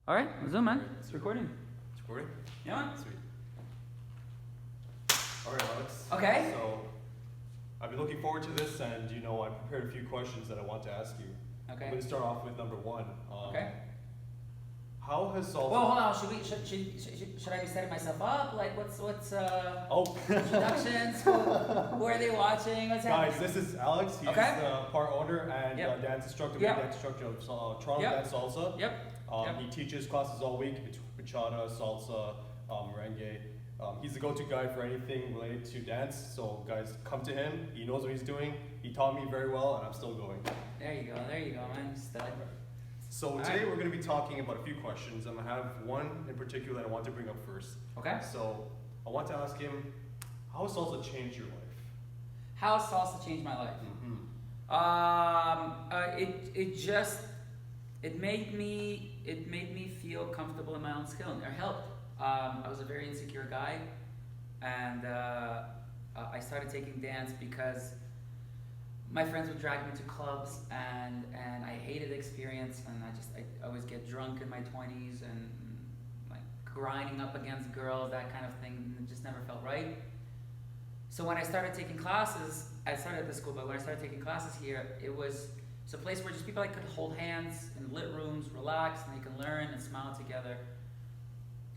All right, zoom, man. It's recording. It's recording? Yeah, man. Sweet. All right, Alex. Okay. So, I've been looking forward to this, and I prepared a few questions that I want to ask you. Okay. I'm going to start off with number one. Okay. How has salsa? Well, hold on. Should I be setting myself up? Like, what's Oh. introductions? who are they watching? What's Guys, happening? this is Alex. He's Okay. the part owner and Yep. dance instructor, Yep. dance instructor of Toronto Yep. Dance Salsa. Yep. Yep. He teaches classes all week, bachata, salsa, merengue. He's the go-to guy for anything related to dance. So guys, come to him. He knows what he's doing. He taught me very well, and I'm still going. There you go, man. Stud. So today we're going to be talking about a few questions. I'm going to have one in particular that I want to bring up first. Okay. So I want to ask him, how has salsa changed your life? How has salsa changed my life? It made me feel comfortable in my own skin. It helped. I was a very insecure guy, and I started taking dance because my friends would drag me to clubs, and I hated the experience, and I always get drunk in my 20s and like grinding up against girls, that kind of thing. It just never felt right. So when I started taking classes, I started at the school, but when I started taking classes here, it's a place where just people could hold hands in lit rooms, relax, and they can learn and smile together.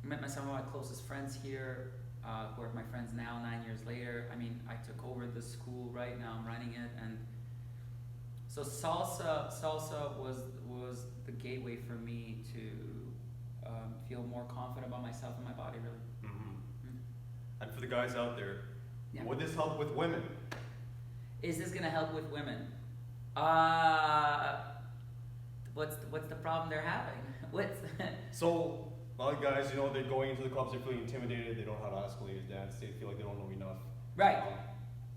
I met some of my closest friends here, who are my friends now, 9 years later. I mean, I took over the school right now, I'm running it, and so salsa was the gateway for me to feel more confident about myself and my body, really. And for the guys out there, Yeah. would this help with women? Is this gonna help with women? What's the problem they're having? So a lot of guys, they're going into the clubs, they're feeling intimidated, they don't know how to escalate a dance, they feel like they don't know enough. Right.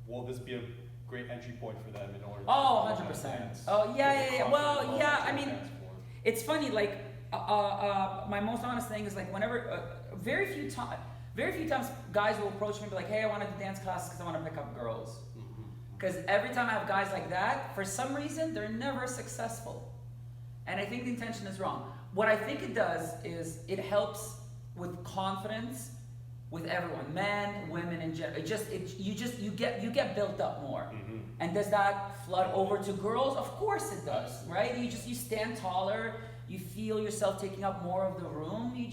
Will this be a great entry point for them in order to Oh, learn how to 100%. dance, Oh, yeah. feel Well, confident yeah, about I mean, dance form? it's funny, like, my most honest thing is like whenever, very few times guys will approach me and be like, hey, I want to do dance classes because I want to pick up girls. Because every time I have guys like that, for some reason, they're never successful. And I think the intention is wrong. What I think it does is it helps with confidence with everyone, men, women in general. You get built up more. And does that flood over to girls? Of course it does, right? You stand taller. You feel yourself taking up more of the room. You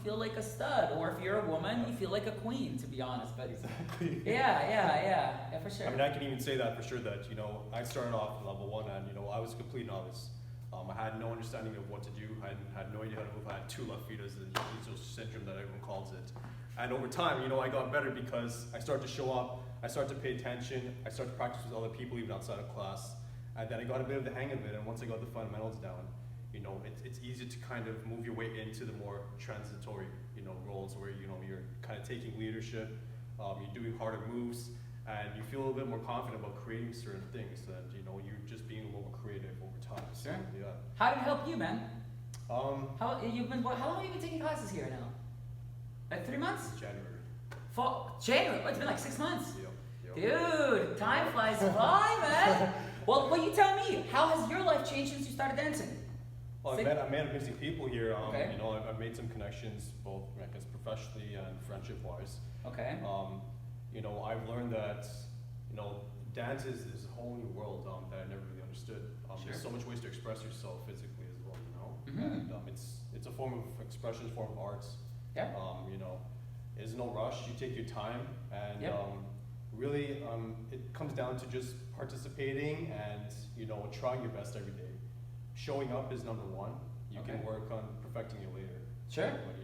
feel like a stud. Or if you're a woman, you feel like a queen, to be honest. But Exactly. Yeah, for sure. I mean, I can even say that for sure that, I started off at level 1 and, I was a complete novice. I had no understanding of what to do. I had no idea how to move. I had 2 left feet, as the Jiu-Jitsu syndrome that everyone calls it. And over time, I got better because I started to show up, I started to pay attention, I started to practice with other people even outside of class. And then I got a bit of the hang of it, and once I got the fundamentals down, it's easy to kind of move your way into the more transitory, roles where, you're kind of taking leadership, you're doing harder moves, and you feel a little bit more confident about creating certain things, and, you're just being a little more creative over time. So, Sure. yeah. How did it help you, man? How How long have you been taking classes here now? Like 3 months? January. January? It's been like 6 months. Yep. Dude, time flies by, man. Well, you tell me, how has your life changed since you stared dancing? Well, I met amazing people here. Okay. I've made some connections, both I guess professionally and friendship-wise. Okay. I've learned that, dance is a whole new world that I never really understood. Sure. There's so much ways to express yourself physically as well, Mhm. and it's a form of expression, form of art. Yeah. There's no rush. You take your time, and Yep. really, it comes down to just participating and trying your best every day. Showing up is number one. You Okay. can work on perfecting it later. Sure. But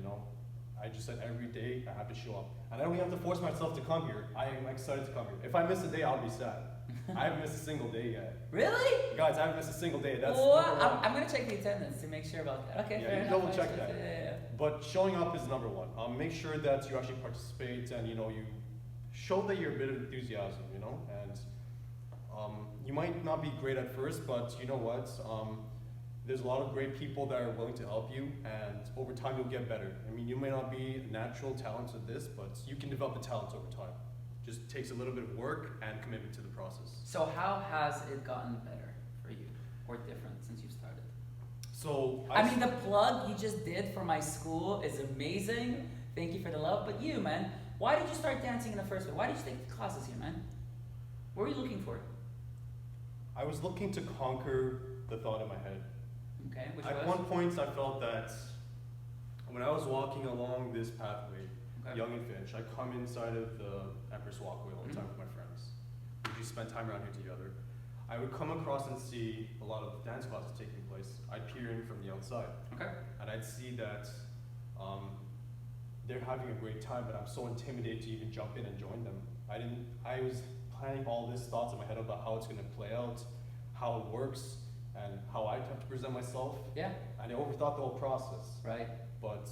I just said every day I have to show up, and I don't even have to force myself to come here. I am excited to come here. If I miss a day, I'll be sad. I haven't missed a single day yet. Really? Guys, I haven't missed a single day. That's Well, number one. I'm gonna check the attendance to make sure about that. Okay, Yeah, fair you enough. double check that. Yeah. But showing up is number one. Make sure that you actually participate, and you show that you're a bit of enthusiasm, and you might not be great at first, but you know what? There's a lot of great people that are willing to help you, and over time you'll get better. I mean, you may not be natural talent at this, but you can develop the talents over time. Just takes a little bit of work and commitment to the process. So how has it gotten better for you, or different since you started? So I mean, the plug you just did for my school is amazing. Thank you for the love. But you, man, why did you start dancing in the first place? Why did you take classes here, man? What were you looking for? I was looking to conquer the thought in my head. Okay, which At was? one point, I felt that when I was walking along this pathway, Okay. Young and Finch, I come inside of the Empress Walkway all the time with my friends. We just spend time around here together. I would come across and see a lot of dance classes taking place. I'd peer in from the outside, Okay. and I'd see that they're having a great time, but I'm so intimidated to even jump in and join them. I was planning all these thoughts in my head about how it's going to play out, how it works, and how I have to present myself. Yeah. And I overthought the whole process. Right. But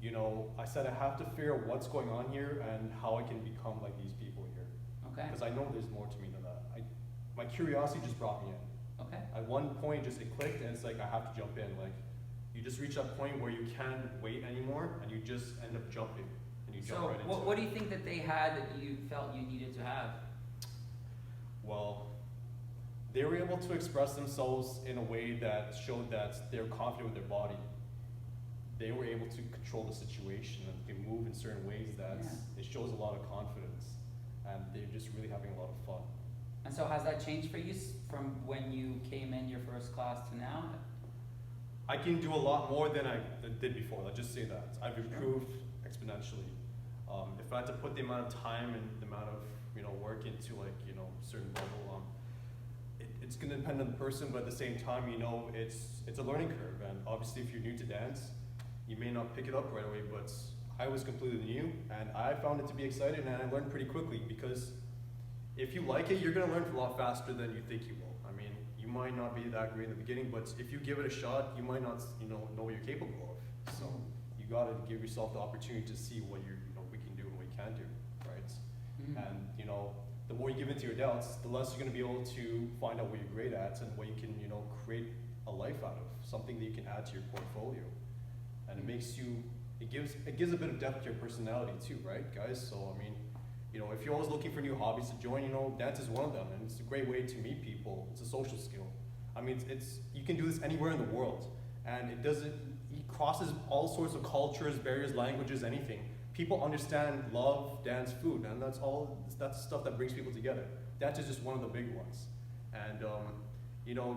you know, I said I have to figure out what's going on here and how I can become like these people here. Okay. Because I know there's more to me than that. My curiosity just brought me in. Okay. At one point, just it clicked, and it's like I have to jump in. Like, you just reach that point where you can't wait anymore, and you just end up jumping, and you jump So, right into what it. do you think that they had that you felt you needed to have? Well, they were able to express themselves in a way that showed that they're confident with their body. They were able to control the situation and they move in certain ways that Yeah. it shows a lot of confidence, and they're just really having a lot of fun. And so, has that changed for you from when you came in your first class to now? I can do a lot more than I did before. Let's just say that I've improved exponentially. If I had to put the amount of time and the amount of work into certain level, it's going to depend on the person. But at the same time, it's a learning curve. And obviously, if you're new to dance, you may not pick it up right away. But I was completely new, and I found it to be exciting, and I learned pretty quickly because if you like it, you're going to learn a lot faster than you think you will. I mean, you might not be that great in the beginning, but if you give it a shot, you might not, know what you're capable of. So you got to give yourself the opportunity to see what we can do and what we can do, right? Mm. And the more you give into your doubts, the less you're going to be able to find out what you're great at and what you can, create a life out of, something that you can add to your portfolio. And it makes you, it gives a bit of depth to your personality too, right, guys? So I mean, if you're always looking for new hobbies to join, dance is one of them, and it's a great way to meet people. It's a social skill. I mean, you can do this anywhere in the world, and it crosses all sorts of cultures, barriers, languages, anything. People understand love, dance, food, and that's stuff that brings people together. Dance is just one of the big ones, and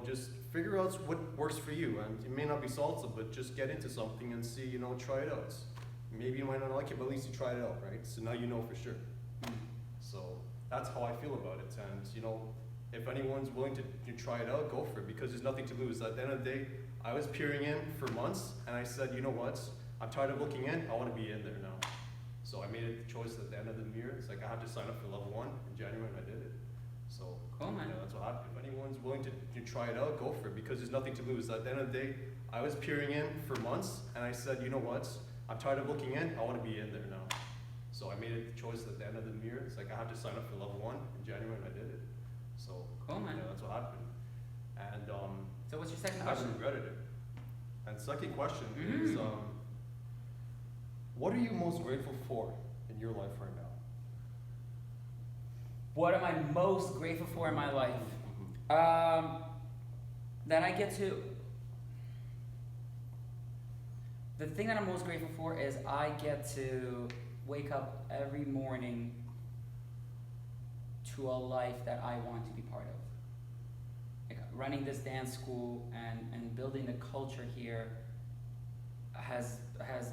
just figure out what works for you. And it may not be salsa, but just get into something and see, try it out. Maybe you might not like it, but at least you tried it out, right? So now you know for sure. So that's how I feel about it. And if anyone's willing to try it out, go for it, because there's nothing to lose. At the end of the day, I was peering in for months, and I said, you know what? I'm tired of looking in. I want to be in there now. So I made a choice at the end of the year. It's like I have to sign up for level 1 in January, and I did it. So Cool, man. that's what happened. If anyone's willing to try it out, go for it, because there's nothing to lose. At the end of the day, I was peering in for months, and I said, you know what? I'm tired of looking in. I want to be in there now. So I made a choice at the end of the year. It's like I have to sign up for level 1 in January, and I did it. So Cool, man. that's what happened. And So, what's your second I haven't question? regretted it. And second question Mm. is, what are you most grateful for in your life right now? What am I most grateful for in my life? That I get to. The thing that I'm most grateful for is I get to wake up every morning to a life that I want to be part of. Like running this dance school and building the culture here has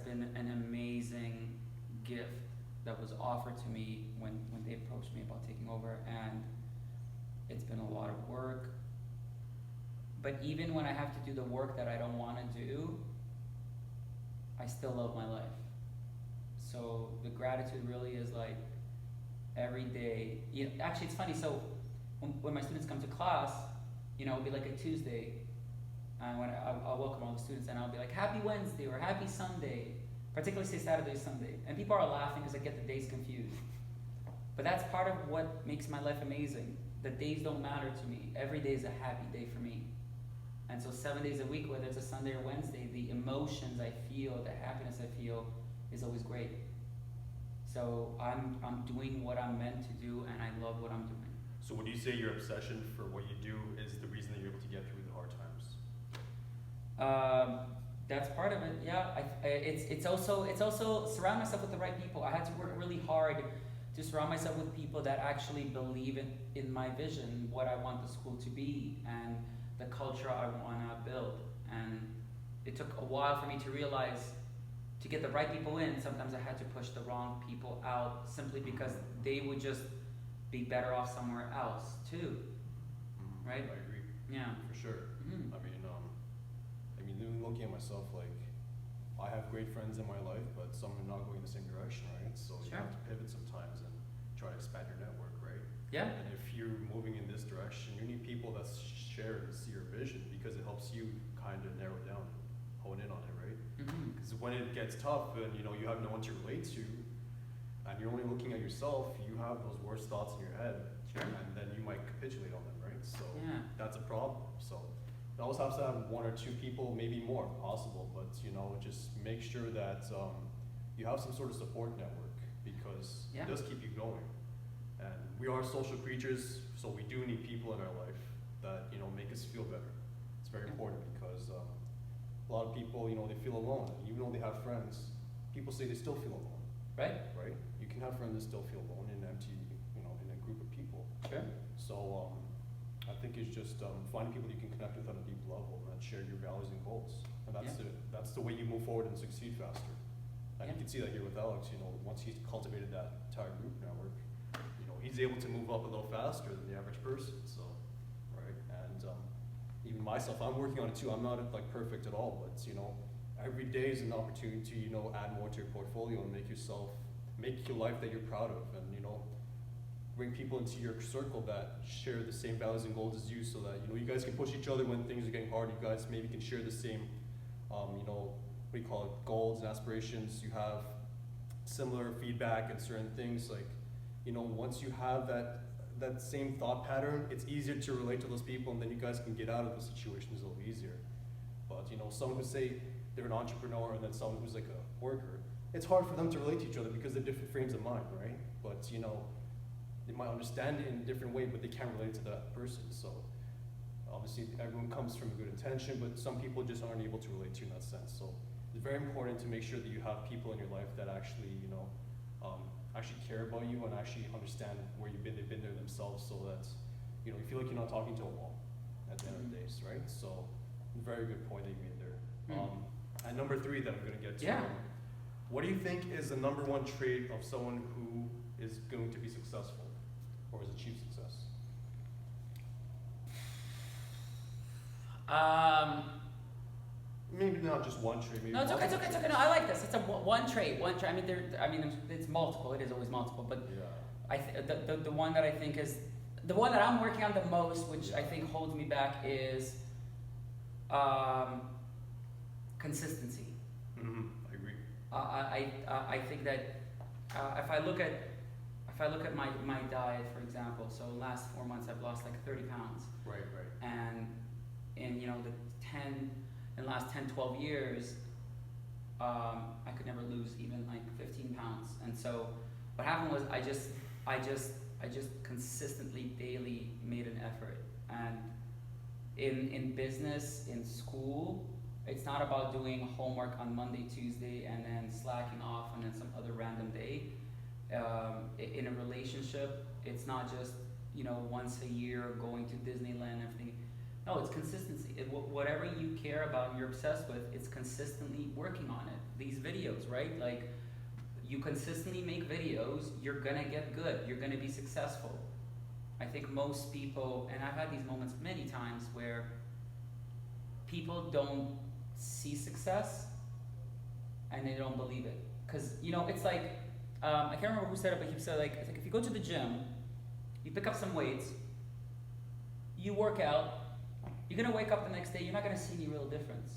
been an amazing gift that was offered to me when they approached me about taking over, and it's been a lot of work. But even when I have to do the work that I don't want to do, I still love my life. So the gratitude really is like every day. Actually, it's funny. So when my students come to class, it'll be like a Tuesday, and when I'll welcome all the students, and I'll be like, Happy Wednesday or Happy Sunday, particularly say Saturday, Sunday. And people are laughing because I get the days confused. But that's part of what makes my life amazing. The days don't matter to me. Every day is a happy day for me. And so 7 days a week, whether it's a Sunday or Wednesday, the emotions I feel, the happiness I feel is always great. So I'm doing what I'm meant to do, and I love what I'm doing. So would you say your obsession for what you do is the reason that you're able to get through the hard times? That's part of it. Yeah, it's also surround myself with the right people. I had to work really hard to surround myself with people that actually believe in my vision, what I want the school to be, and the culture I want to build. And it took a while for me to realize, to get the right people in, sometimes I had to push the wrong people out simply because they would just be better off somewhere else too. Right? I agree. Yeah. For sure. Mhm. Even looking at myself, like, I have great friends in my life, but some are not going the same direction, right? So you Sure. have to pivot sometimes and try to expand your network, right? Yeah. And if you're moving in this direction, you need people that share and see your vision, because it helps you kind of narrow down, hone in on it, right? Mhm. Because when it gets tough and you have no one to relate to, and you're only looking at yourself, you have those worst thoughts in your head, Sure. and then you might capitulate on them, right? So Yeah. that's a problem. So you always have to have one or two people, maybe more, possible, but just make sure that you have some sort of support network, because Yeah. it does keep you going. And we are social creatures, so we do need people in our life that make us feel better. It's very important, because a lot of people they feel alone, and even though they have friends, people say they still feel alone, Right? right? You can have friends that still feel alone in in a group of people. Sure. So I think it's just finding people you can connect with on a deep level and share your values and goals. And that's the way you move forward and succeed faster. And Yeah. you can see that here with Alex, once he's cultivated that entire group network, he's able to move up a little faster than the average person. So, right? And even myself, I'm working on it too. I'm not like perfect at all, but every day is an opportunity to add more to your portfolio and make your life that you're proud of, and bring people into your circle that share the same values and goals as you, so that you guys can push each other when things are getting hard. You guys maybe can share the same what do you call it, goals and aspirations. You have similar feedback and certain things, like once you have that same thought pattern, it's easier to relate to those people, and then you guys can get out of those situations a little easier. But someone who say they're an entrepreneur, and then someone who's like a worker, it's hard for them to relate to each other because they're different frames of mind, right? But they might understand it in a different way, but they can't relate to that person. So obviously everyone comes from a good intention, but some people just aren't able to relate to you in that sense. So it's very important to make sure that you have people in your life that actually actually care about you and actually understand where they've been there themselves, so that you feel like you're not talking to a wall at the end of the days, right? So very good point that you made there. And number 3 that I'm going to get to. Yeah. What do you think is the number 1 trait of someone who is going to be successful or has achieved success? Maybe not just one trait. Maybe No, it's okay. multiple No, I like this. It's a one trait. It's multiple. It is always multiple. But Yeah. the one that I think is the one that I'm working on the most, which I think holds me back, is consistency. I agree. I think that if I look at my diet, for example, so last 4 months I've lost like 30 pounds, Right. and in the last 10, 12 years, I could never lose even like 15 pounds. And so what happened was I just consistently daily made an effort. And in business, in school, it's not about doing homework on Monday, Tuesday, and then slacking off and then some other random day. In a relationship, it's not just once a year going to Disneyland and everything. No, it's consistency. Whatever you care about and you're obsessed with, it's consistently working on it. These videos, right? Like, you consistently make videos, you're gonna get good. You're gonna be successful. I think most people, and I've had these moments many times where people don't see success and they don't believe it. Because, it's like, I can't remember who said it, but he said, it's like if you go to the gym, you pick up some weights, you work out, you're gonna wake up the next day, you're not gonna see any real difference.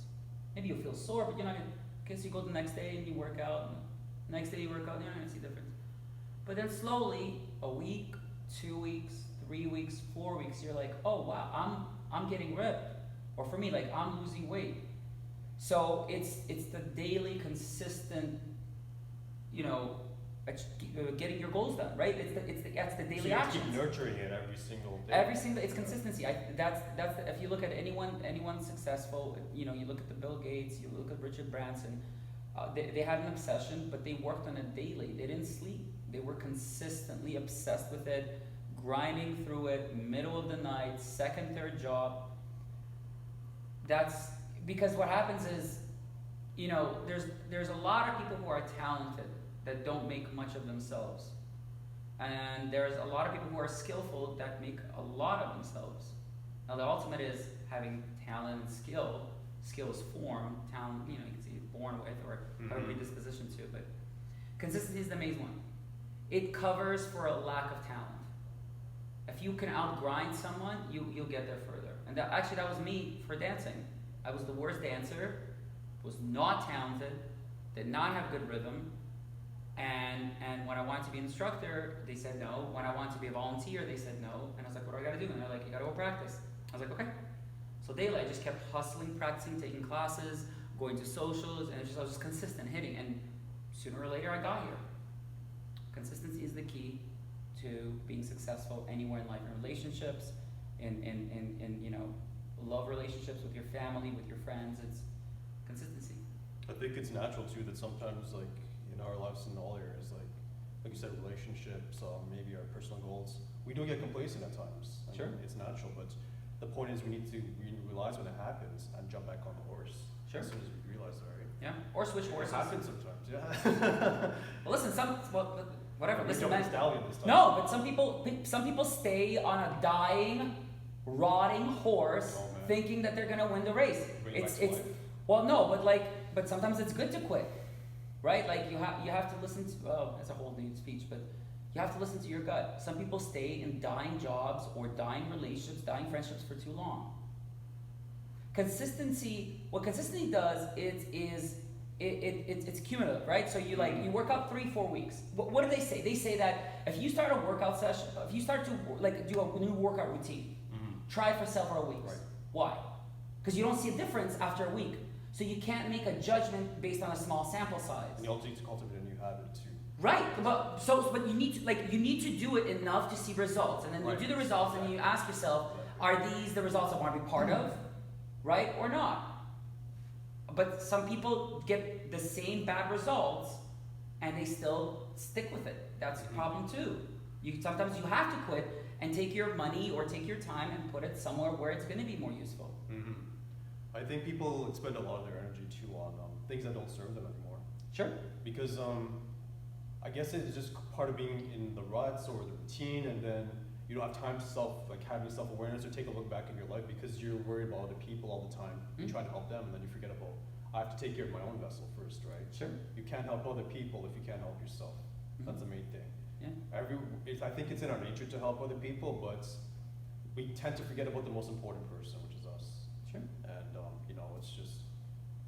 Maybe you'll feel sore, but you're not gonna, because you go the next day and you work out, and the next day you work out, you're not gonna see difference. But then slowly, a week, 2 weeks, 3 weeks, 4 weeks, you're like, oh wow, I'm getting ripped. Or for me, like, I'm losing weight. So it's the daily consistent, getting your goals done, right? That's the So daily you have to actions. keep nurturing it every single day. Every single, it's consistency. If you look at anyone successful, you look at the Bill Gates, you look at Richard Branson, they had an obsession, but they worked on it daily. They didn't sleep. They were consistently obsessed with it, grinding through it, middle of the night, second, third job. That's because what happens is, there's a lot of people who are talented that don't make much of themselves. And there's a lot of people who are skillful that make a lot of themselves. Now the ultimate is having talent and skill. Skill is form, talent, you can see born with or have a predisposition to, but consistency is the main one. It covers for a lack of talent. If you can outgrind someone, you'll get there further. And that was me for dancing. I was the worst dancer, was not talented, did not have good rhythm, and when I wanted to be an instructor, they said no. When I wanted to be a volunteer, they said no. And I was like, what do I gotta do? And they're like, you gotta go practice. I was like, okay. So daily, I just kept hustling, practicing, taking classes, going to socials, and I was just consistent, hitting. And sooner or later, I got here. Consistency is the key to being successful anywhere in life, in relationships, in love relationships with your family, with your friends. It's consistency. I think it's natural too that sometimes, like in our lives, in all areas, like you said, relationships, maybe our personal goals, we do get complacent at times. I Sure. mean, it's natural, but the point is we need to realize when it happens and jump back on the horse. Sure. As soon as we realize that, right? Yeah. Or switch horses. It happens sometimes, yeah. Well, listen, whatever. We Listen, jumped man. the stallion this time. No, but some people stay on a dying, rotting horse, Oh, man. thinking that they're gonna win the race. Bring it back to life. Well, no, but sometimes it's good to quit, right? Like you have to listen to. Oh, that's a whole new speech, but you have to listen to your gut. Some people stay in dying jobs or dying relationships, dying friendships for too long. Consistency. What consistency does it's cumulative, right? So you work out 3-4 weeks. What do they say? They say that if you start a workout session, if you start to do a new workout routine, try it for several weeks. Right. Why? Because you don't see a difference after a week. So you can't make a judgment based on a small sample size. And you also need to cultivate a new habit too. Right, but you need to do it enough to see results, and then Right. you do the results, and you ask yourself, are these the results I want to be part of, right, or not? But some people get the same bad results, and they still stick with it. That's a problem too. Sometimes you have to quit and take your money or take your time and put it somewhere where it's going to be more useful. Mm-hmm. I think people expend a lot of their energy too on things that don't serve them anymore. Sure. Because I guess it's just part of being in the ruts or the routine, and then you don't have time to having self-awareness or take a look back in your life because you're worried about other people all the time. You try to help them, and then you forget about, I have to take care of my own vessel first, right? Sure. You can't help other people if you can't help yourself. That's the main thing. Yeah. I think it's in our nature to help other people, but we tend to forget about the most important person, which is us. Sure. And it's just,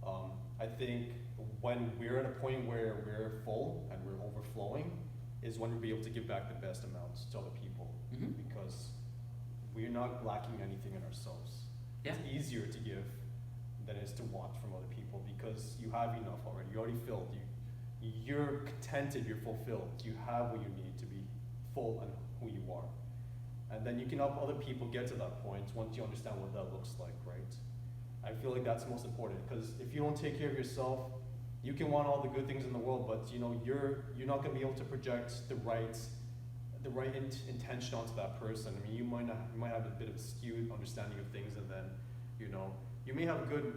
I think when we're at a point where we're full and we're overflowing is when we'll be able to give back the best amounts to other people, because we're not lacking anything in ourselves. Yeah. It's easier to give than it is to want from other people because you have enough already. You're already filled. You're contented. You're fulfilled. You have what you need to be full and who you are. And then you can help other people get to that point once you understand what that looks like, right? I feel like that's most important, because if you don't take care of yourself, you can want all the good things in the world, but you're not going to be able to project the right intention onto that person. I mean, you might have a bit of a skewed understanding of things, and then you may have good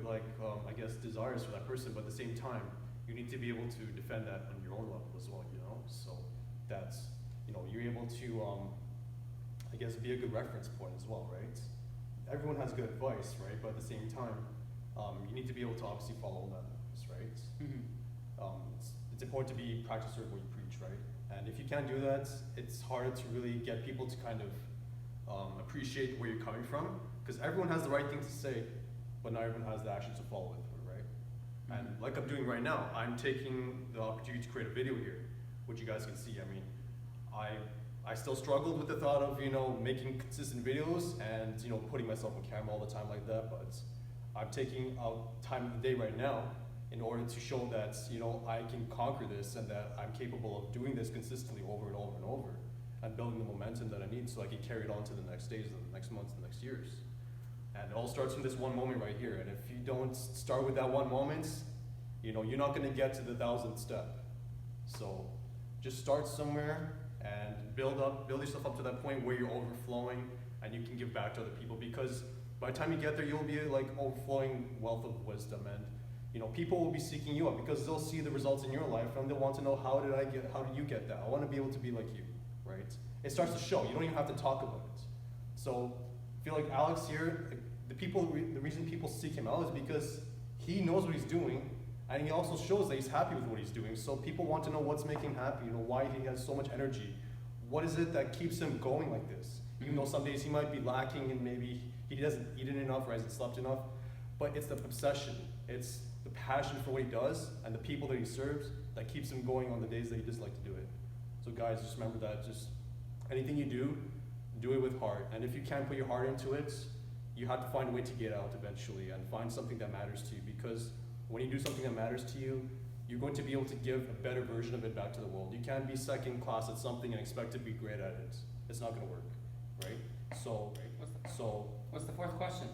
desires for that person, but at the same time you need to be able to defend that on your own level as well. So that's you're able to be a good reference point as well, right? Everyone has good advice, right? But at the same time, you need to be able to obviously follow that advice, right? It's important to be practicer of what you preach, right? And if you can't do that, it's harder to really get people to kind of appreciate where you're coming from, because everyone has the right thing to say, but not everyone has the action to follow it through, right? And like I'm doing right now, I'm taking the opportunity to create a video here, which you guys can see. I mean, I still struggled with the thought of making consistent videos and putting myself on camera all the time like that, but I'm taking out time of the day right now in order to show that, you know, I can conquer this and that I'm capable of doing this consistently over and over and over and building the momentum that I need so I can carry it on to the next days, the next months, the next years. And it all starts from this one moment right here. And if you don't start with that one moment, you know, you're not gonna get to the 1,000th step. So just start somewhere and build yourself up to that point where you're overflowing and you can give back to other people, because by the time you get there, you'll be like overflowing wealth of wisdom, and you know, people will be seeking you out because they'll see the results in your life and they'll want to know, how did you get that? I want to be able to be like you, right? It starts to show. You don't even have to talk about it. So I feel like Aleks here, the reason people seek him out is because he knows what he's doing, and he also shows that he's happy with what he's doing. So people want to know what's making him happy, you know, why he has so much energy. What is it that keeps him going like this? Even though some days he might be lacking and maybe he hasn't eaten enough or hasn't slept enough, but it's the obsession, it's the passion for what he does and the people that he serves that keeps him going on the days that he doesn't like to do it. So guys, just remember that, just anything you do it with heart. And if you can't put your heart into it, you have to find a way to get out eventually and find something that matters to you, because when you do something that matters to you, you're going to be able to give a better version of it back to the world. You can't be second class at something and expect to be great at it. It's not gonna work, right? What's the fourth question?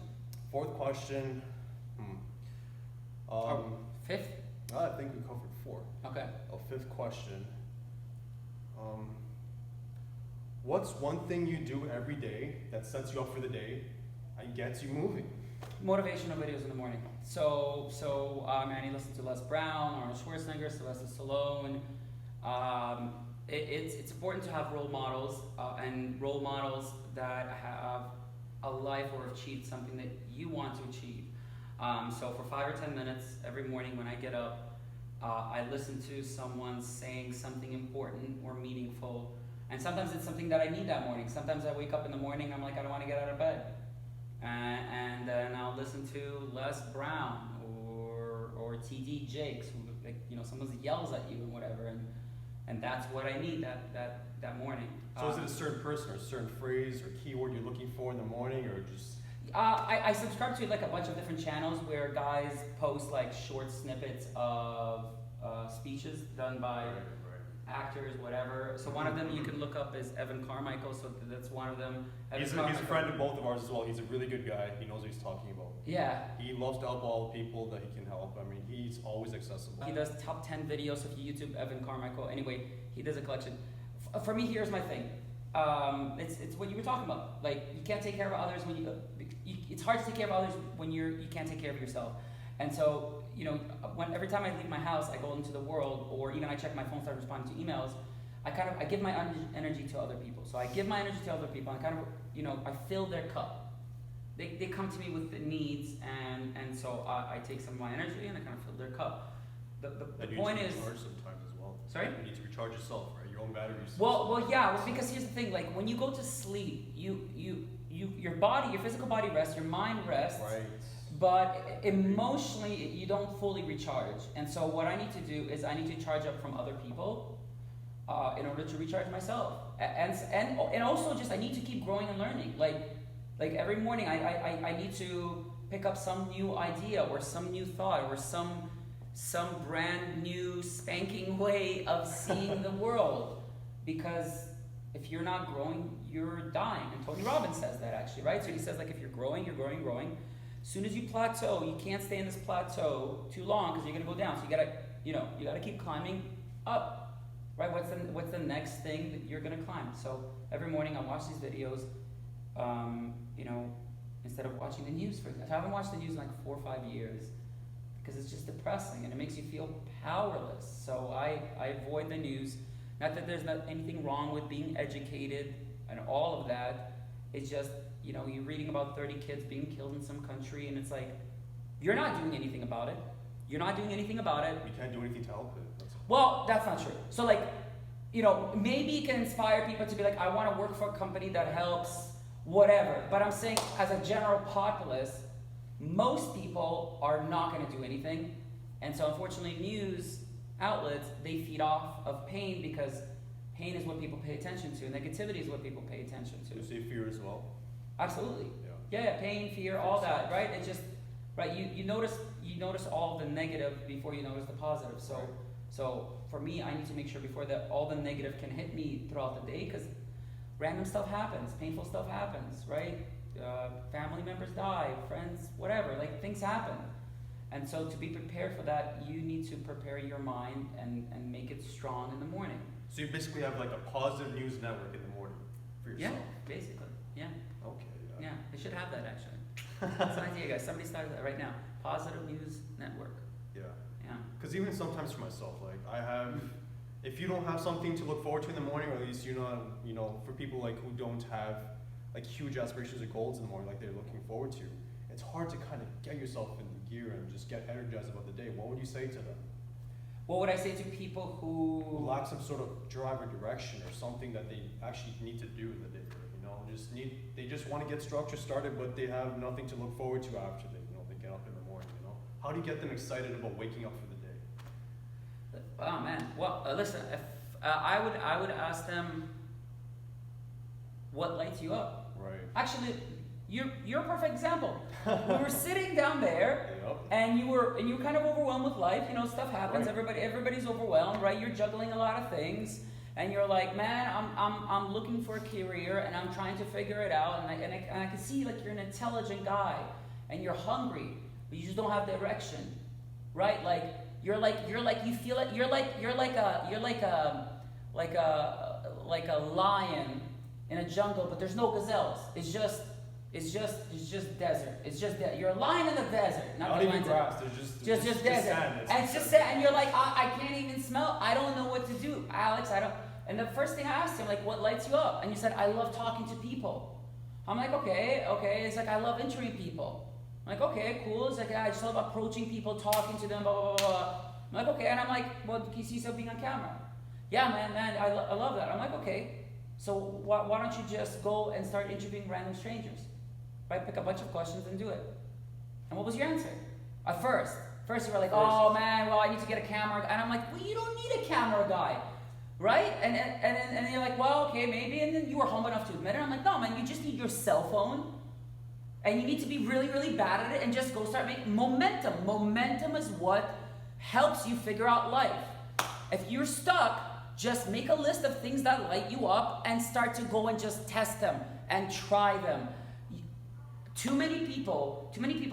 Fourth question, Fifth? I think we covered four. Okay. Fifth question. What's one thing you do every day that sets you up for the day and gets you moving? Motivational videos in the morning. So Annie listens to Les Brown, Arnold Schwarzenegger, Sylvester Stallone. It's important to have role models and role models that have a life or achieved something that you want to achieve. So for 5 or 10 minutes every morning when I get up, I listen to someone saying something important or meaningful. And sometimes it's something that I need that morning. Sometimes I wake up in the morning, I'm like, I don't want to get out of bed. And then I'll listen to Les Brown or T.D. Jakes, who, like, you know, someone yells at you and whatever, and that's what I need that morning. So is it a certain person or a certain phrase or keyword you're looking for in the morning, or just? I subscribe to like a bunch of different channels where guys post like short snippets of speeches done by actors, whatever. So one of them you can look up is Evan Carmichael. So that's one of them. He's a friend of both of ours as well. He's a really good guy. He knows what he's talking about. Yeah. He loves to help all the people that he can help. I mean, he's always accessible. He does top 10 videos. So if you YouTube Evan Carmichael, anyway, he does a collection. For me, here's my thing. It's what you were talking about. Like, you can't take care of others when it's hard to take care of others when you can't take care of yourself. And so, you know, every time I leave my house, I go into the world, or even I check my phone, start responding to emails, I give my energy to other people. So I give my energy to other people, and I fill their cup. They come to me with the needs, and so I take some of my energy and I kind of fill their cup. The point is, you need to recharge sometimes as well. Sorry? You need to recharge yourself, right? Your own batteries. Well, because here's the thing. Like, when you go to sleep, your body, your physical body rests, your mind rests. Right. But emotionally, you don't fully recharge. And so what I need to do is I need to charge up from other people in order to recharge myself. And also just I need to keep growing and learning. Like every morning I need to pick up some new idea or some new thought or some brand new spanking way of seeing the world. Because if you're not growing, you're dying. And Tony Robbins says that, actually, right? So he says, like, if you're growing, you're growing. As soon as you plateau, you can't stay in this plateau too long because you're gonna go down. So you gotta keep climbing up, right? What's the next thing that you're gonna climb? So every morning I watch these videos, instead of watching the news. I haven't watched the news in like 4 or 5 years because it's just depressing and it makes you feel powerless. So I avoid the news. Not that there's not anything wrong with being educated and all of that. It's just, you're reading about 30 kids being killed in some country, and it's like, you're not doing anything about it. You're not doing anything about it. You can't do anything to help it. Well, that's not true. So, like, maybe it can inspire people to be like, I want to work for a company that helps whatever. But I'm saying, as a general populace, most people are not going to do anything. And so, unfortunately, news outlets, they feed off of pain because pain is what people pay attention to. Negativity is what people pay attention to. You say fear as well? Absolutely. Yeah. Yeah, pain, fear, all that, right? It's just, right? You notice all the negative before you notice the positive. So Right. so for me, I need to make sure before that all the negative can hit me throughout the day, because random stuff happens, painful stuff happens, right? Family members die, friends, whatever, like things happen. And so to be prepared for that, you need to prepare your mind and make it strong in the morning. So you basically have like a positive news network in the morning for Yeah, yourself. basically. Yeah, Okay. yeah. They should have that actually. That's an idea, guys. Somebody started that right now. Positive News Network. Yeah. Yeah. Because even sometimes for myself, like I have, if you don't have something to look forward to in the morning, or at least for people like who don't have like huge aspirations or goals in the morning, like they're looking forward to, it's hard to kind of get yourself in gear and just get energized about the day. What would you say to them? What would I say to people Who who lack some sort of drive or direction or something that they actually need to do in the day? They just want to get structure started, but they have nothing to look forward to after they get up in the morning. How do you get them excited about waking up for the day? Oh man. Well, listen. If I would ask them, what lights you up? Right. Actually, you're a perfect example. We were sitting down there, Yep. and you were kind of overwhelmed with life. Stuff happens. Right. Everybody's overwhelmed, right? You're juggling a lot of things, and you're like, man, I'm looking for a career, and I'm trying to figure it out. And I can see like you're an intelligent guy, and you're hungry, but you just don't have direction, right? Like you feel it. You're like a lion in a jungle, but there's no gazelles. It's just desert. It's just that you're a lion in the desert. Not even grass. There's just desert. sand. And it's just sand. And you're like, I can't even smell. I don't know what to do, Alex. I don't. And the first thing I asked him, like, what lights you up? And you said, I love talking to people. I'm like, okay. It's like I love interviewing people. I'm like, okay, cool. It's like I just love approaching people, talking to them, blah blah blah blah. I'm like, okay. And I'm like, well, can you see yourself being on camera? Yeah, man, I love that. I'm like, okay. So why don't you just go and start interviewing random strangers? Right? Pick a bunch of questions and do it. And what was your answer? At first you were like, oh man, well I need to get a camera. And I'm like, well, you don't need a camera guy. Right? And then you're like, well, okay, maybe. And then you were humble enough to admit it. I'm like, no, man, you just need your cell phone. And you need to be really, really bad at it and just go start making momentum. Momentum is what helps you figure out life. If you're stuck, just make a list of things that light you up and start to go and just test them and try them. Too many people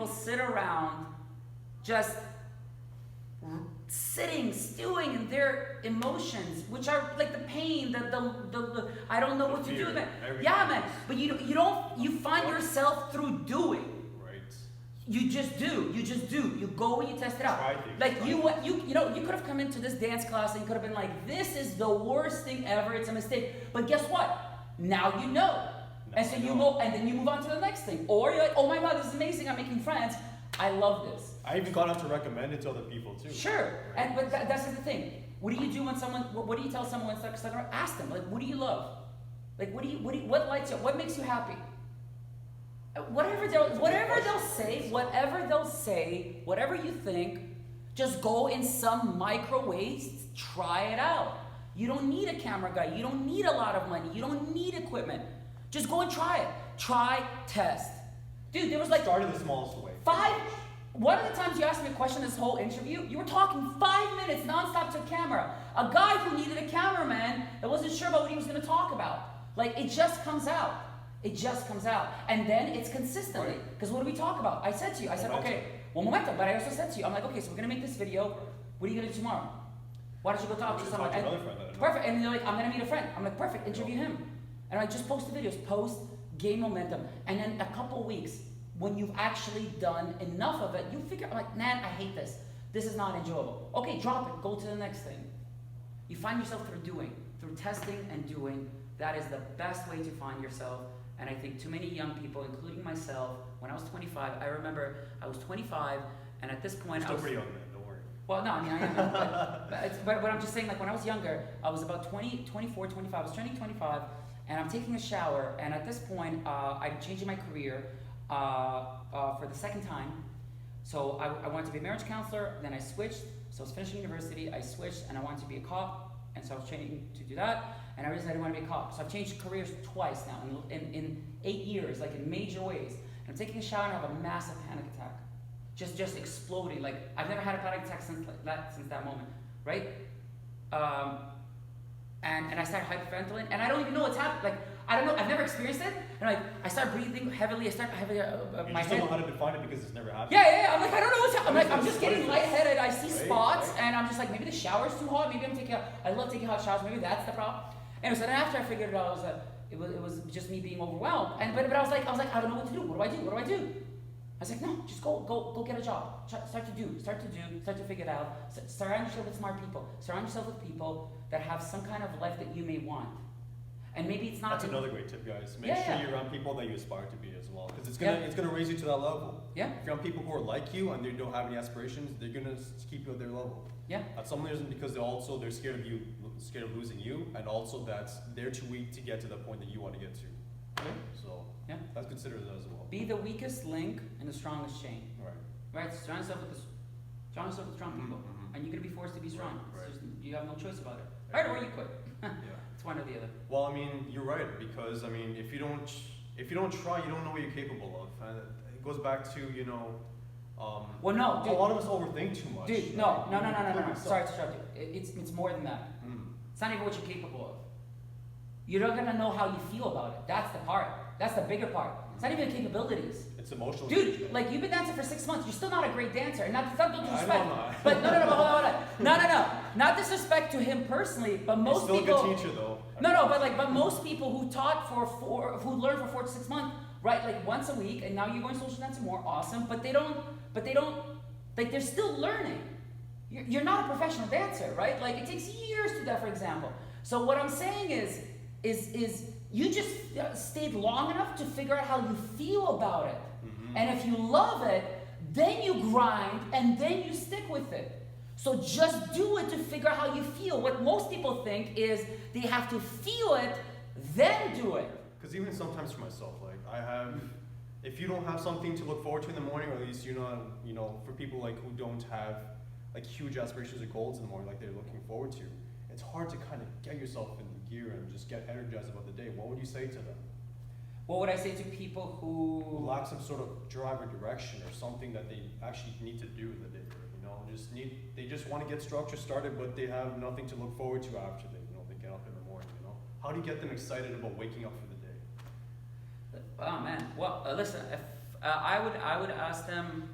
sit around just sitting, stewing in their emotions, which are like the pain, the I don't know what to do. Man. Yeah, man. But you find yourself through doing. Right. You just do. You go and you test it out. Try things. Like you could have come into this dance class and you could have been like, this is the worst thing ever. It's a mistake. But guess what? Now you know. And so you move, and then you move on to the next thing. Or you're like, oh my God, this is amazing. I'm making friends. I love this. I even got on to recommend it to other people too. Sure. Right. But that's the thing. What do you do when someone? What do you tell someone when they're stuck? Ask them. Like, what do you love? Like, what lights you up? What makes you happy? Whatever they'll say, whatever you think, just go in some micro ways. Try it out. You don't need a camera guy. You don't need a lot of money. You don't need equipment. Just go and try it. Try, test. Dude, there was like... Start in the smallest way. One of the times you asked me a question this whole interview, you were talking 5 minutes nonstop to a camera. A guy who needed a cameraman that wasn't sure about what he was going to talk about. Like, it just comes out. It just comes out. And then it's consistently. Because what do we talk about? I said, okay, well, momentum. But I also said to you, I'm like, okay, so we're going to make this video. What are you going to do tomorrow? Why don't you go talk to someone? Perfect. And they're like, I'm going to meet a friend. I'm like, perfect, interview him. And I just post the videos, gain momentum. And then a couple weeks, when you've actually done enough of it, you figure, like, man, I hate this. This is not enjoyable. Okay, drop it, go to the next thing. You find yourself through doing, through testing and doing. That is the best way to find yourself. And I think too many young people, including myself, when I was 25, I remember I was 25, and at this point You're still pretty young, man, don't worry. Well, no, I mean, I am. But I'm just saying, like, when I was younger, I was about 24, 25. I was turning 25, and I'm taking a shower, and at this point, I'm changing my career for the second time. So I wanted to be a marriage counselor, then I switched. So I was finishing university, I switched, and I wanted to be a cop, and so I was training to do that, and I realized I didn't want to be a cop. So I've changed careers twice now, in 8 years, like in major ways. And I'm taking a shower, and I have a massive panic attack. just exploding. Like I've never had a panic attack since that moment, right? And I started hyperventilating, and I don't even know what's happening. Like I don't know, I've never experienced it, and like I start breathing heavily. I start having You my just head. don't know how to define it because it's never happened. Yeah. I'm like, I don't know what's happening. What I'm is like, I'm this? just What getting is this? lightheaded. I see Right, spots, right. and I'm just like, maybe the shower's too hot. Maybe I love taking hot showers. Maybe that's the problem. And so then after I figured it out, it was just me being overwhelmed. And but I was like, I don't know what to do. What do I do? I was like, no, just go get a job. Start to figure it out. Surround yourself with smart people. Surround yourself with people that have some kind of life that you may want. And maybe it's not. That's another great tip, guys. Make sure you're around people that you aspire to be as well, because it's gonna raise you to that level. Yeah. If you're around people who are like you and they don't have any aspirations, they're gonna keep you at their level. Yeah. At some reason, because they're scared of you, scared of losing you, and also that they're too weak to get to the point that you want to get to. Okay? So that's considered that as well. Be the weakest link in the strongest chain. Right. Surround yourself with strong people, and you're gonna be forced to be strong. Right. Just, you have no choice about it. Right, or you quit. Yeah. It's one or the other. Well, I mean, you're right, because I mean, if you don't try, you don't know what you're capable of. And it goes back to Well, no, dude. a lot of us overthink too much. Dude, no. Sorry to interrupt you. It's more than that. It's not even what you're capable of. You're not gonna know how you feel about it. That's the part. That's the bigger part. It's not even capabilities. It's emotional. Dude, like you've been dancing for 6 months. You're still not a great dancer, and not disrespect. I know I'm not. But no, hold on. No. Not disrespect to him personally, but most He's still people. a good teacher, though. But most people who who learn for 4 to 6 months, right? Like once a week, and now you're going social dancing more, awesome. But they don't. Like they're still learning. You're not a professional dancer, right? Like it takes years to do that, for example. So what I'm saying is you just stayed long enough to figure out how you feel about it. And if you love it, then you grind and then you stick with it. So just do it to figure out how you feel. What most people think is they have to feel it, then do it. Because even sometimes for myself, like if you don't have something to look forward to in the morning, or at least for people like who don't have like huge aspirations or goals in the morning, like they're looking forward to, it's hard to kind of get yourself in gear and just get energized about the day. What would you say to them? What would I say to people who lack some sort of drive or direction or something that they actually need to do in the day? They just want to get structure started, but they have nothing to look forward to after they get up in the morning. How do you get them excited about waking up for the day? Oh man. Well, listen. If I would ask them,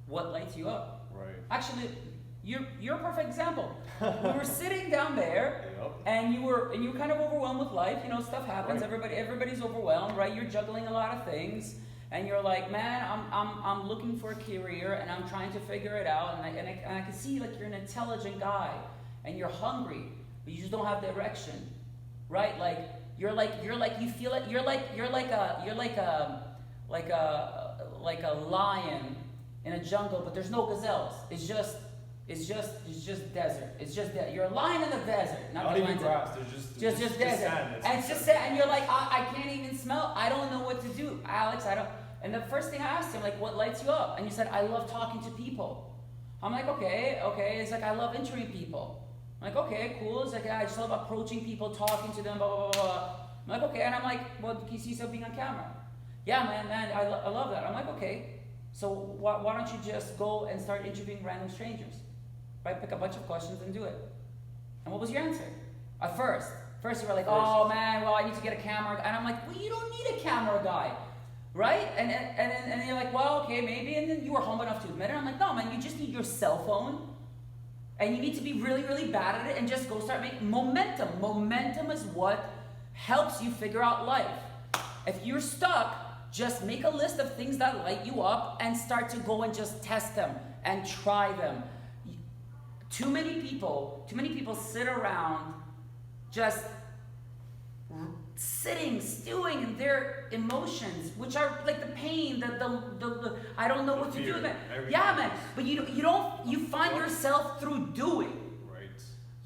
what lights you up? Right. Actually, you're a perfect example. We were sitting down there, and you were kind of overwhelmed with life. Stuff happens. Right. Everybody's overwhelmed, right? You're juggling a lot of things, and you're like, man, I'm looking for a career, and I'm trying to figure it out. And I can see like you're an intelligent guy, and you're hungry, but you just don't have direction, right? You're like a lion in a jungle, but there's no gazelles. It's just desert. It's just that you're a lion in the desert. Not even grass. There's just desert. sand. And it's just sand. And you're like, I can't even smell. I don't know what to do, Alex. I don't. And the first thing I asked him, like, what lights you up? And you said, I love talking to people. I'm like, okay. It's like, I love interviewing people. I'm like, okay, cool. It's like, I just love approaching people, talking to them, blah, blah, blah, blah. I'm like, okay. And I'm like, well, can you see yourself being on camera? Yeah, man, I love that. I'm like, okay. So why don't you just go and start interviewing random strangers? Right? Pick a bunch of questions and do it. And what was your answer? At first you were like, oh man, well I need to get a camera. And I'm like, well, you don't need a camera guy. Right? And then you're like, well, okay, maybe. And then you were humble enough to admit it. I'm like, no, man, you just need your cell phone. And you need to be really, really bad at it and just go start making momentum. Momentum is what helps you figure out life. If you're stuck, just make a list of things that light you up and start to go and just test them and try them. Too many people sit around just sitting, stewing in their emotions, which are like the pain, the I don't know what to do with it. Yeah, man. But you find yourself through doing. Right.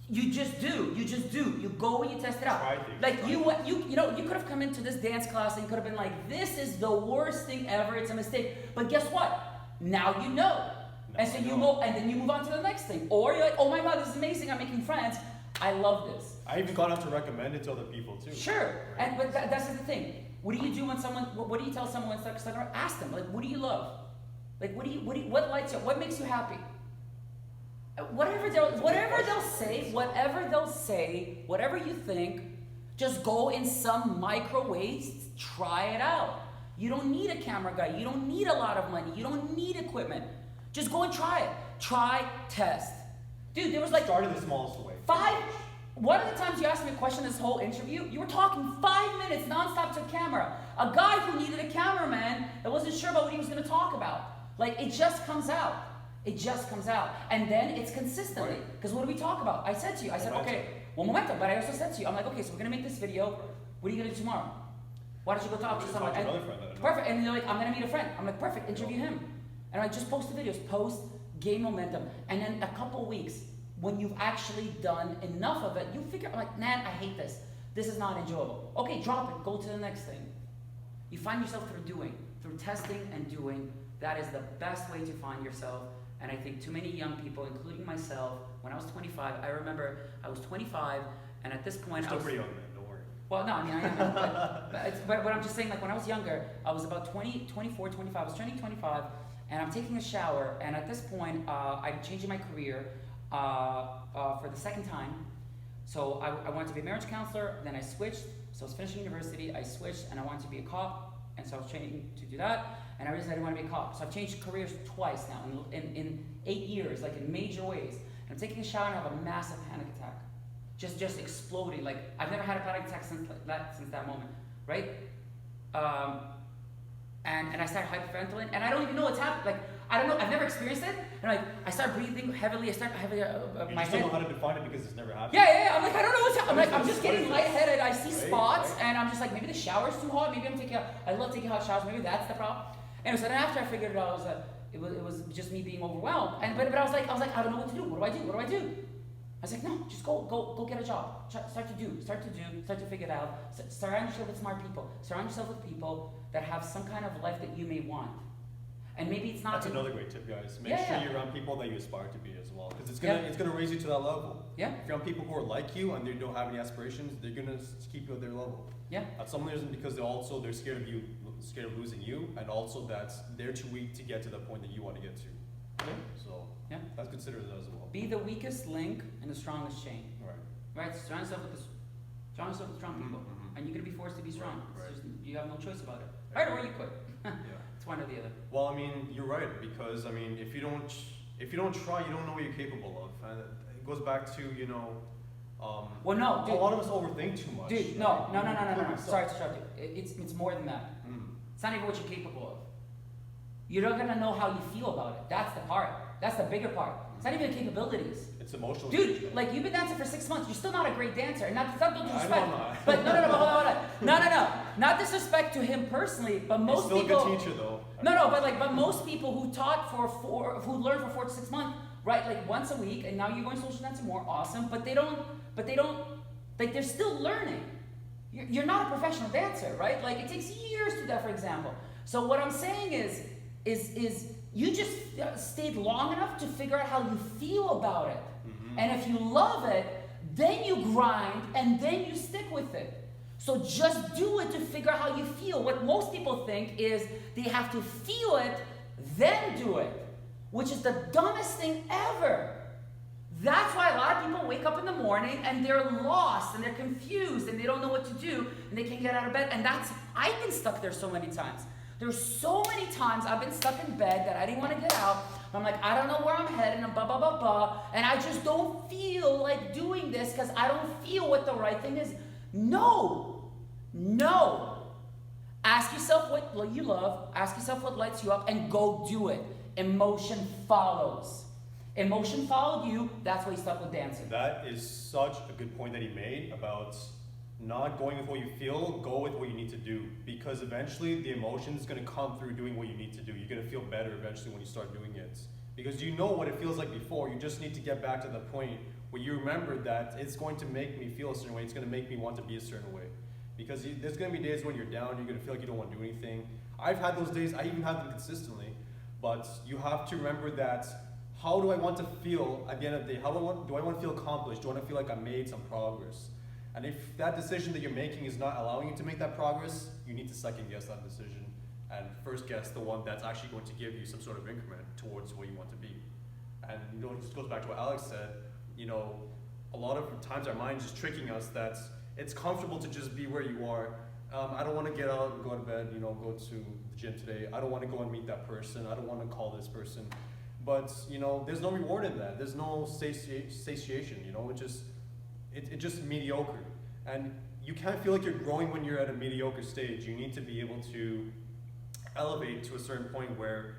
You just do. You go and you test it out. Like you could have come into this dance class and you could have been like, this is the worst thing ever. It's a mistake. But guess what? Now you know. And so you go, and then you move on to the next thing. Or you're like, oh my God, this is amazing. I'm making friends. I love this. I even got out to recommend it to other people too. Sure. Right. But that's the thing. What do you do when what do you tell someone when stuck around? Ask them, like, what do you love? Like, what lights you up? What makes you happy? Whatever they'll say, whatever you think, just go in some microwaves, try it out. You don't need a camera guy. You don't need a lot of money. You don't need equipment. Just go and try it. Try, test. Dude, there was like Start in the smallest way. One of the times you asked me a question this whole interview, you were talking 5 minutes nonstop to a camera. A guy who needed a cameraman that wasn't sure about what he was going to talk about. Like, it just comes out. It just comes out. And then it's consistently. Because what do we talk about? I said to you, okay, well, momentum. But I also said to you, I'm like, okay, so we're going to make this video. What are you going to do tomorrow? Why don't you go talk to someone? Perfect. And they're like, I'm going to meet a friend. I'm like, perfect, interview him. And I just post the videos. Post, gain momentum. And then a couple weeks, when you've actually done enough of it, you figure, I'm like, man, I hate this. This is not enjoyable. Okay, drop it. Go to the next thing. You find yourself through testing and doing. That is the best way to find yourself. And I think too many young people, including myself, when I was 25, I remember I was 25, and at this point, You're still pretty young, man. Don't worry. Well, no, I mean, I am. But I'm just saying, like, when I was younger, I was about 24, 25. I was turning 25, and I'm taking a shower. And at this point, I'm changing my career for the second time. So I wanted to be a marriage counselor. Then I switched. So I was finishing university. I switched, and I wanted to be a cop. And so I was training to do that. And I realized I didn't want to be a cop. So I've changed careers twice now in 8 years, like in major ways. And I'm taking a shower and I have a massive panic attack. Just exploding. Like, I've never had a panic attack since that moment, right? And I started hyperventilating, and I don't even know what's happening. Like, I don't know, I've never experienced it. And like, I start breathing heavily, my You still know how to define it because it's never happened. Yeah. I'm like, I don't know what's happening. I'm like, I'm just getting lightheaded. I see spots, and I'm just like, maybe the shower's too hot. Maybe I love taking hot showers. Maybe that's the problem. And so then after I figured it out, it was just me being overwhelmed. But I was like, I don't know what to do. What do I do? I was like, no, just go get a job. Start to figure it out. Surround yourself with smart people. Surround yourself with people that have some kind of life that you may want. And maybe it's not. That's another great tip, guys. Make sure you're around people that you aspire to be as well, because it's gonna raise you to that level. Yeah. If you're around people who are like you and they don't have any aspirations, they're gonna keep you at their level. Yeah. At some reason, because they're scared of you, scared of losing you, and also that they're too weak to get to the point that you want to get to. Yeah. So that's considered as well. Be the weakest link in the strongest chain. Right. Surround yourself with strong people, and you're gonna be forced to be strong. Right. You have no choice about it. Right, or you quit. It's one or the other. Well, I mean, you're right, because I mean, if you don't try, you don't know what you're capable of, and it goes back to well, no, dude, a lot of us overthink too much. Dude, no. Sorry to interrupt you. It's more than that. It's not even what you're capable of. You're not gonna know how you feel about it. That's the part. That's the bigger part. It's not even capabilities. It's emotional. Dude, like, you've been dancing for 6 months. You're still not a great dancer. And not disrespect. I know I'm not. But no, hold on. No. Not disrespect to him personally, but most He's people. Still a good teacher though. But most people who learn for 4 to 6 months, right? Like once a week, and now you're going social dancing more, awesome. But they don't. Like, they're still learning. You're not a professional dancer, right? Like, it takes years to do that, for example. So what I'm saying is you just stayed long enough to figure out how you feel about it. And if you love it, then you grind and then you stick with it. So just do it to figure out how you feel. What most people think is they have to feel it, then do it, which is the dumbest thing ever. That's why a lot of people wake up in the morning and they're lost and they're confused and they don't know what to do and they can't get out of bed. And I've been stuck there so many times. There's so many times I've been stuck in bed that I didn't want to get out. I'm like, I don't know where I'm headed, and and I just don't feel like doing this because I don't feel what the right thing is. No. Ask yourself what you love, ask yourself what lights you up, and go do it. Emotion follows. Emotion followed you, that's why you stuck with dancing. That is such a good point that he made about not going with what you feel, go with what you need to do. Because eventually the emotion is going to come through doing what you need to do. You're going to feel better eventually when you start doing it. Because you know what it feels like before. You just need to get back to the point where you remember that it's going to make me feel a certain way. It's going to make me want to be a certain way. Because there's going to be days when you're down, you're going to feel like you don't want to do anything. I've had those days, I even have them consistently. But you have to remember that, how do I want to feel at the end of the day? Do I want to feel accomplished? Do I want to feel like I made some progress? And if that decision that you're making is not allowing you to make that progress, you need to second guess that decision. and first guess the one that's actually going to give you some sort of increment towards where you want to be. And it just goes back to what Alex said. A lot of times our mind is just tricking us that it's comfortable to just be where you are. I don't want to get out and go to bed, go to the gym today. I don't want to go and meet that person. I don't want to call this person. But, there's no reward in that. There's no satiation, it's just mediocre. And you can't feel like you're growing when you're at a mediocre stage. You need to be able to elevate to a certain point where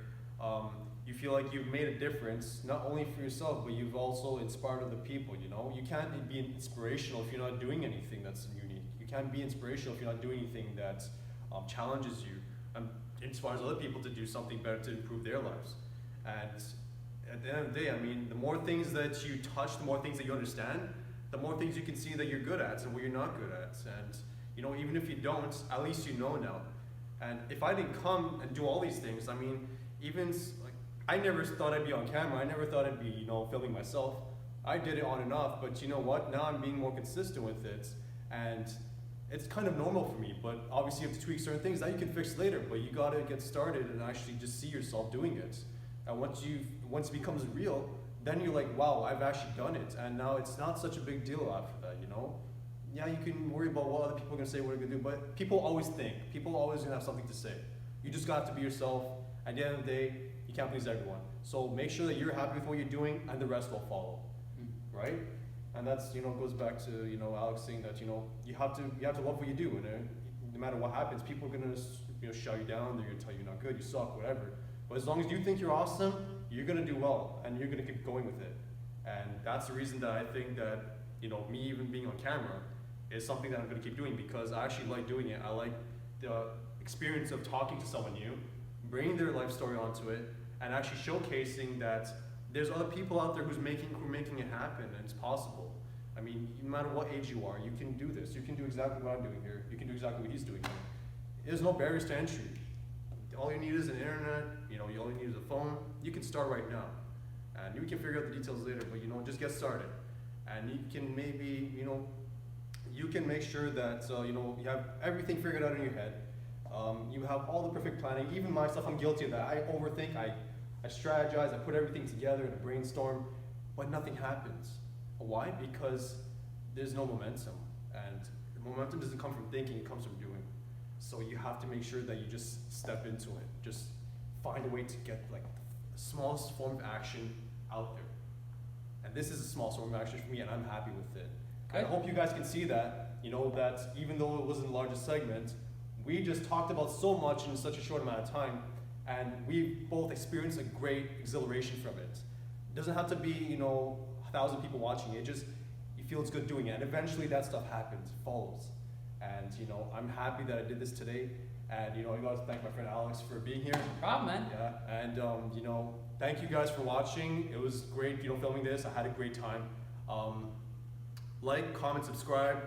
you feel like you've made a difference, not only for yourself, but you've also inspired other people, You can't be inspirational if you're not doing anything that's unique. You can't be inspirational if you're not doing anything that challenges you and inspires other people to do something better to improve their lives. And at the end of the day, the more things that you touch, the more things that you understand, the more things you can see that you're good at and what you're not good at. And, even if you don't, at least you know now. And if I didn't come and do all these things, I never thought I'd be on camera. I never thought I'd be, filming myself. I did it on and off, but you know what? Now I'm being more consistent with it, and it's kind of normal for me. But obviously, you have to tweak certain things that you can fix later. But you gotta get started and actually just see yourself doing it. And once it becomes real, then you're like, wow, I've actually done it, and now it's not such a big deal after that, Yeah, you can worry about what other people are gonna say, what they're gonna do, but people always think. People always gonna have something to say. You just got to be yourself. At the end of the day, you can't please everyone. So make sure that you're happy with what you're doing, and the rest will follow, right? And that's goes back to Alex saying that you have to love what you do, and no matter what happens, people are gonna shout you down. They're gonna tell you you're not good, you suck, whatever. But as long as you think you're awesome, you're gonna do well, and you're gonna keep going with it. And that's the reason that I think that me even being on camera is something that I'm gonna keep doing, because I actually like doing it. I like the experience of talking to someone new, bringing their life story onto it, and actually showcasing that there's other people out there who are making it happen, and it's possible. No matter what age you are, you can do this. You can do exactly what I'm doing here. You can do exactly what he's doing here. There's no barriers to entry. All you need is an internet. You only need is a phone. You can start right now, and you can figure out the details later. But just get started, and you can maybe you can make sure that you have everything figured out in your head. You have all the perfect planning. Even myself, I'm guilty of that. I overthink. I strategize. I put everything together in a brainstorm, but nothing happens. Why? Because there's no momentum, and the momentum doesn't come from thinking. It comes from doing. So you have to make sure that you just step into it. Just find a way to get the smallest form of action out there. And this is a small form of action for me, and I'm happy with it. Okay. And I hope you guys can see that, that even though it wasn't the largest segment, we just talked about so much in such a short amount of time, and we both experienced a great exhilaration from it. It doesn't have to be, 1,000 people watching it. You feel it's good doing it, and eventually that stuff happens, follows. And I'm happy that I did this today. And I got to thank my friend Alex for being here. No problem, man. Yeah. And thank you guys for watching. It was great, filming this. I had a great time. Like, comment, subscribe,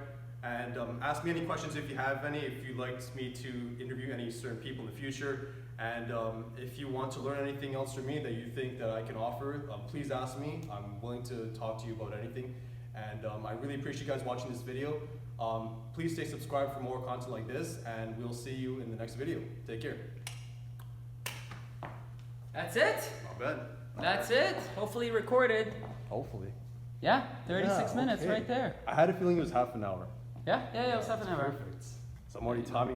and ask me any questions if you have any. If you'd like me to interview any certain people in the future, and if you want to learn anything else from me that you think that I can offer, please ask me. I'm willing to talk to you about anything. And I really appreciate you guys watching this video. Please stay subscribed for more content like this, and we'll see you in the next video. Take care. That's it? Not bad. That's it. Hopefully recorded. Hopefully. Yeah, 36 minutes okay. right there. I had a feeling it was half an hour. Yeah, it was half an hour. Perfect. Somebody taught me